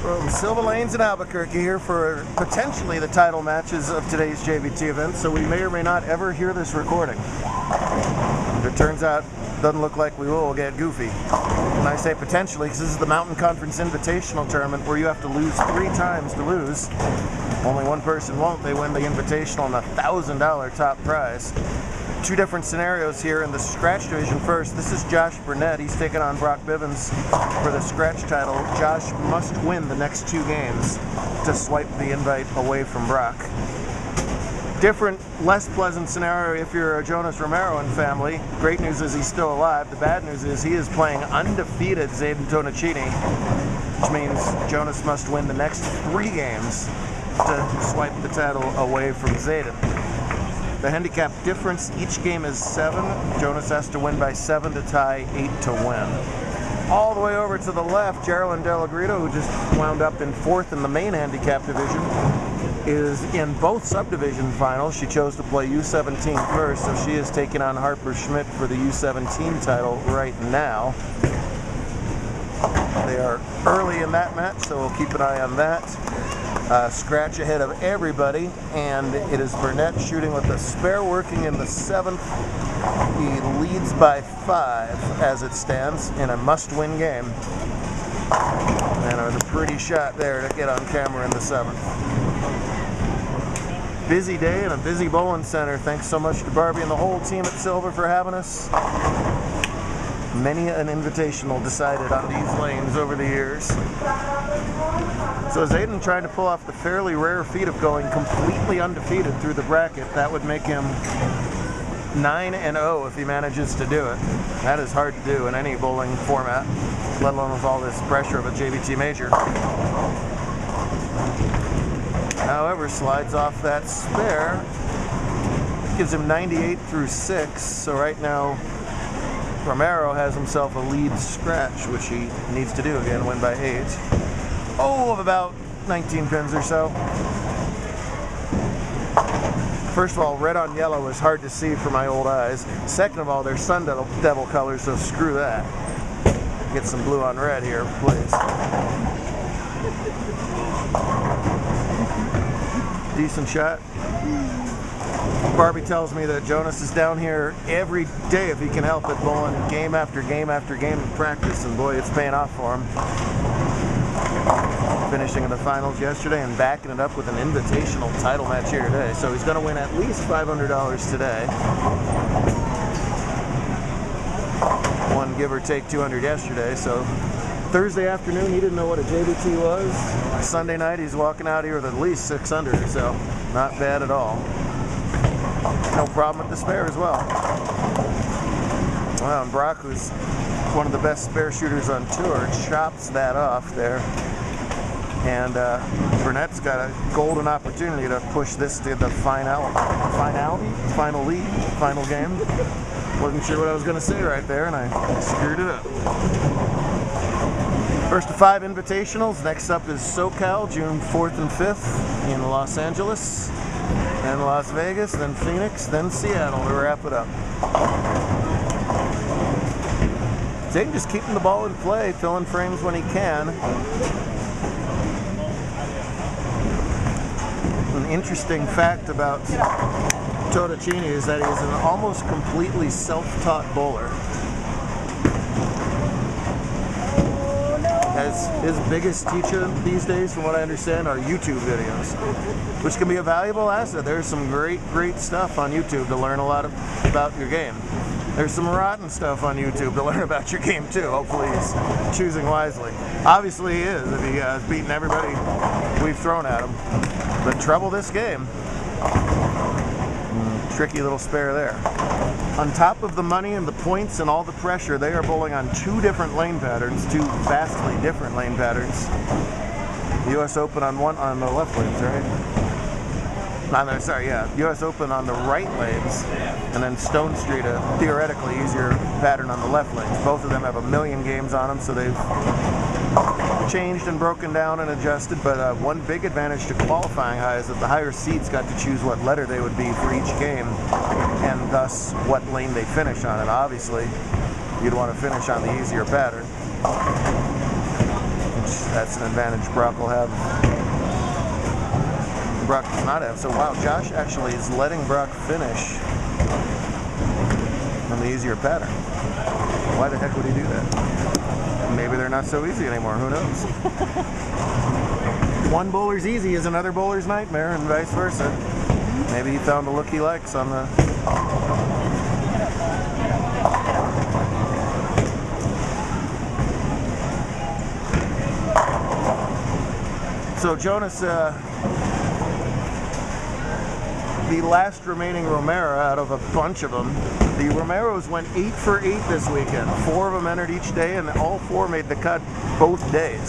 From Silver Lanes in Albuquerque here for potentially the title matches of today's JBT event, so we may or may not ever hear this recording. If it turns out doesn't look like we will, we'll get goofy. When I say potentially, because this is the Mountain Conference Invitational Tournament where you have to lose 3 times to lose. Only one person won't. They win the Invitational and a $1,000 top prize. 2 different scenarios here in the Scratch Division first. This is Josh Burnett. He's taking on Brock Bivens for the Scratch title. Josh must win the next 2 games to swipe the invite away from Brock. Different, less pleasant scenario if you're a Jonas Romero and family. Great news is he's still alive. The bad news is he is playing undefeated Zayden Tonicini, which means Jonas must win the next 3 games to swipe the title away from Zayden. The handicap difference, each game is 7. Jonas has to win by 7 to tie, 8 to win. All the way over to the left, Geraldine Delagrito, who just wound up in 4th in the main handicap division, is in both subdivision finals. She chose to play U17 first, so she is taking on Harper Schmidt for the U17 title right now. They are early in that match, so we'll keep an eye on that. Scratch ahead of everybody, and it is Burnett shooting with a spare working in the 7th. He leads by 5 as it stands in a must-win game. And it was a pretty shot there to get on camera in the 7th. Busy day and a busy bowling center. Thanks so much to Barbie and the whole team at Silver for having us. Many an invitational decided on these lanes over the years. So Zayden trying to pull off the fairly rare feat of going completely undefeated through the bracket. That would make him 9-0 if he manages to do it. That is hard to do in any bowling format, let alone with all this pressure of a JBT major. However, slides off that spare. Gives him 98 through 6, so right now Romero has himself a lead scratch, which he needs to do again, win by 8. Oh, of about 19 pins or so. First of all, red on yellow is hard to see for my old eyes. Second of all, they're Sun Devil colors, so screw that. Get some blue on red here, please. Decent shot. Barbie tells me that Jonas is down here every day if he can help it, bowling game after game after game in practice, and boy, it's paying off for him. Finishing in the finals yesterday and backing it up with an invitational title match here today, so he's going to win at least $500 today. Won give or take 200 yesterday, so Thursday afternoon he didn't know what a JBT was. Sunday night he's walking out here with at least 600, so not bad at all. No problem with the spare as well. Well, and Brock, who's one of the best spare shooters on tour, chops that off there. And Burnett's got a golden opportunity to push this to the final game. Wasn't sure what I was going to say right there, and I screwed it up. First of 5 invitationals. Next up is SoCal, June 4th and 5th in Los Angeles, then Las Vegas, then Phoenix, then Seattle to wrap it up. Zayden just keeping the ball in play, filling frames when he can. An interesting fact about Tonicini is that he is an almost completely self-taught bowler. His biggest teacher these days, from what I understand, are YouTube videos, which can be a valuable asset. There's some great stuff on YouTube to learn a lot about your game. There's some rotten stuff on YouTube to learn about your game too. Hopefully he's choosing wisely. Obviously he is, if he has beaten everybody we've thrown at him. The trouble this game, tricky little spare there. On top of the money and the points and all the pressure, they are bowling on 2 different lane patterns, 2 vastly different lane patterns. The US Open on the left lanes, right? US Open on the right lanes, and then Stone Street, a theoretically easier pattern on the left lanes. Both of them have 1 million games on them, so they've changed and broken down and adjusted, but one big advantage to qualifying high is that the higher seeds got to choose what letter they would be for each game, and thus what lane they finish on. And obviously, you'd want to finish on the easier pattern. That's an advantage Brock will have. Brock does not have. So wow, Josh actually is letting Brock finish on the easier pattern. Why the heck would he do that? Maybe they're not so easy anymore. Who knows? One bowler's easy is another bowler's nightmare, and vice versa. Maybe he found the look he likes on the. So Jonas, the last remaining Romero out of a bunch of them, the Romeros went 8 for 8 this weekend. 4 of them entered each day, and all 4 made the cut both days.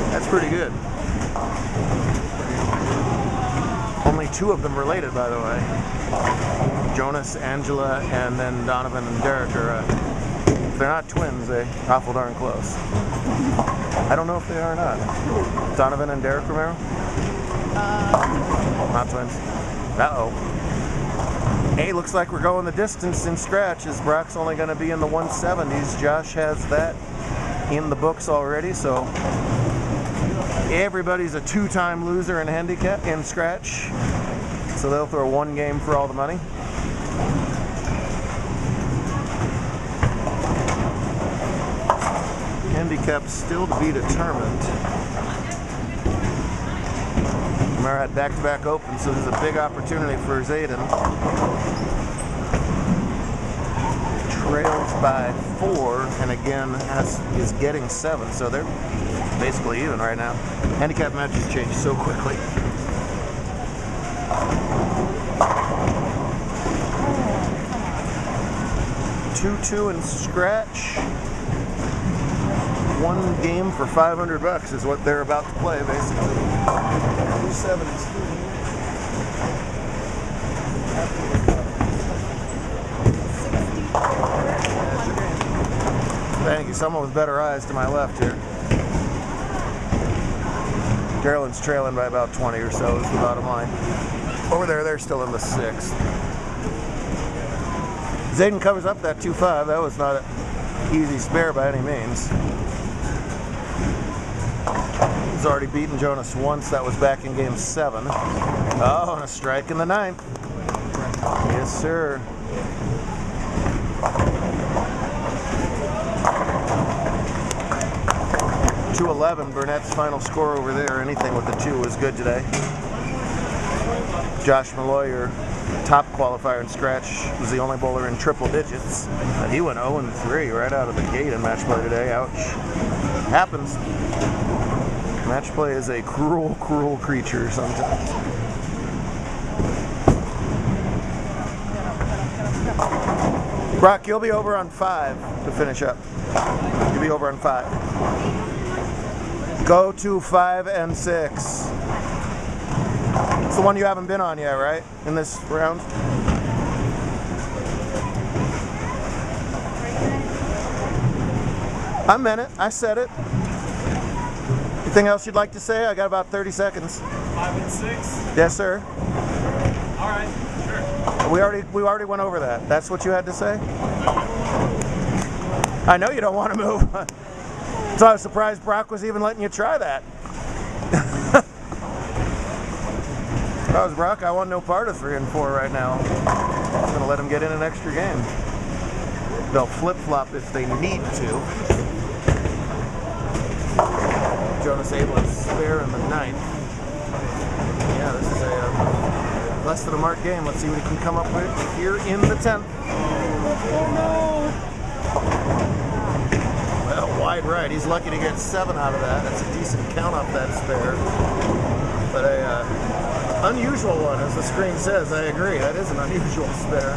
That's pretty good. Only 2 of them related, by the way. Jonas, Angela, and then Donovan and Derek are, if they're not twins, they're awful darn close. I don't know if they are or not. Donovan and Derek Romero? Not twins. Uh-oh. Hey, looks like we're going the distance in scratch, as Brock's only going to be in the 170s. Josh has that in the books already, so everybody's a 2-time loser in handicap in scratch. So they'll throw 1 game for all the money. Handicap still to be determined. Romero had back-to-back open, so there's a big opportunity for Zayden. Trails by 4, and again is getting 7, so they're basically even right now. Handicap matches change so quickly. Two and scratch. 1 game for $500 is what they're about to play, basically. 270s. Thank you. Someone with better eyes to my left here. Carolyn's trailing by about 20 or so is the bottom line. Over there, they're still in the 6th. Zayden covers up that 2-5. That was not an easy spare by any means. He's already beaten Jonas once. That was back in game 7. Oh, and a strike in the 9th. Yes, sir. .211, Burnett's final score over there. Anything with the 2 was good today. Josh Malloy, your top qualifier in scratch, was the only bowler in triple digits. But he went 0-3 right out of the gate in match play today. Ouch. Happens. Match play is a cruel, cruel creature sometimes. Brock, you'll be over on 5 to finish up. You'll be over on 5. Go to 5 and 6. It's the one you haven't been on yet, right? In this round? I meant it. I said it. Anything else you'd like to say? I got about 30 seconds. 5 and 6? Yes, sir. All right, sure. We already went over that. That's what you had to say? I know you don't want to move. So I was surprised Brock was even letting you try that. If I was Brock, I want no part of 3 and 4 right now. I'm going to let him get in an extra game. They'll flip-flop if they need to. Jonas able to spare in the 9th. Yeah, this is a less than a mark game. Let's see what he can come up with here in the 10th. Oh no! Well, wide right. He's lucky to get 7 out of that. That's a decent count off that spare. But a unusual one, as the screen says. I agree. That is an unusual spare.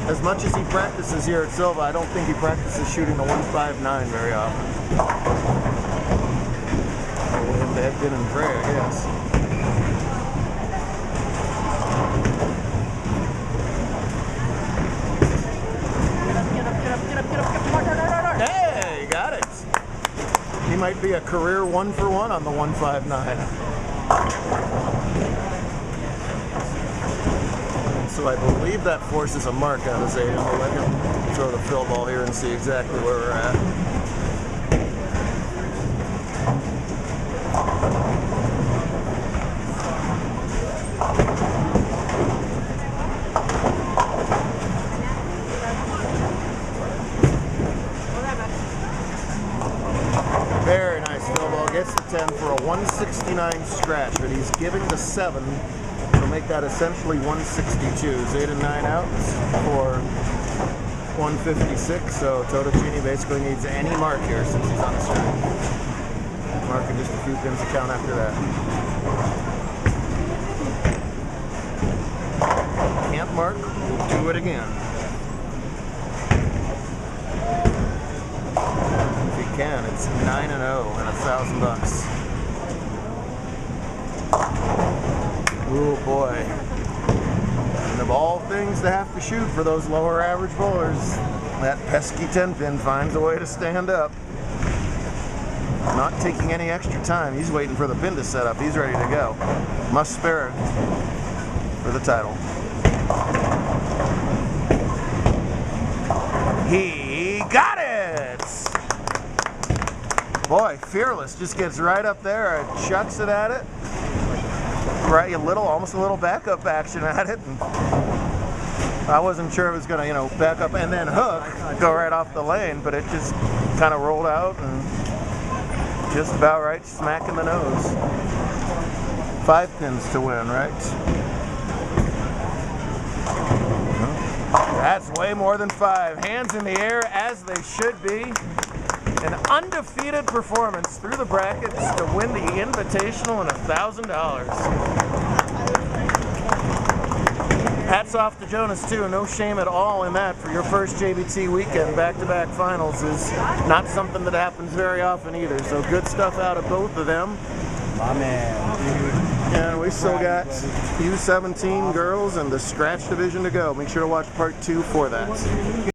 As much as he practices here at Silva, I don't think he practices shooting the 159 very often. We'll hit the head in and pray, I guess. Hey, you got it. He might be a career 1-for-1 on the 159. So I believe that forces a mark out of Zayden. We'll let him throw the fill ball here and see exactly where we're at. Very nice fill ball. Gets the 10 for a 169 scratch, but he's giving the 7 to make that essentially 162s. 8 and 9 outs for 156. So Totocini basically needs any mark here since he's on the strike. Marking just a few pins to count after that. Can't mark, we'll do it again. If he can, it's 9 and 0 and $1,000. Oh boy. And of all things to have to shoot for those lower average bowlers, that pesky 10 pin finds a way to stand up. Not taking any extra time. He's waiting for the pin to set up. He's ready to go. Must spare it for the title. He got it! Boy, Fearless just gets right up there, chucks it at it. Right, almost a little backup action at it. And I wasn't sure it was gonna, back up and then hook, go right off the lane, but it just kind of rolled out and just about right smack in the nose. 5 pins to win, right? That's way more than 5. Hands in the air as they should be. An undefeated performance through the brackets to win the Invitational and $1,000. Hats off to Jonas too. No shame at all in that for your first JBT weekend. Back-to-back finals is not something that happens very often either. So good stuff out of both of them. My man, dude. And we still got U17 girls and the scratch division to go. Make sure to watch part 2 for that.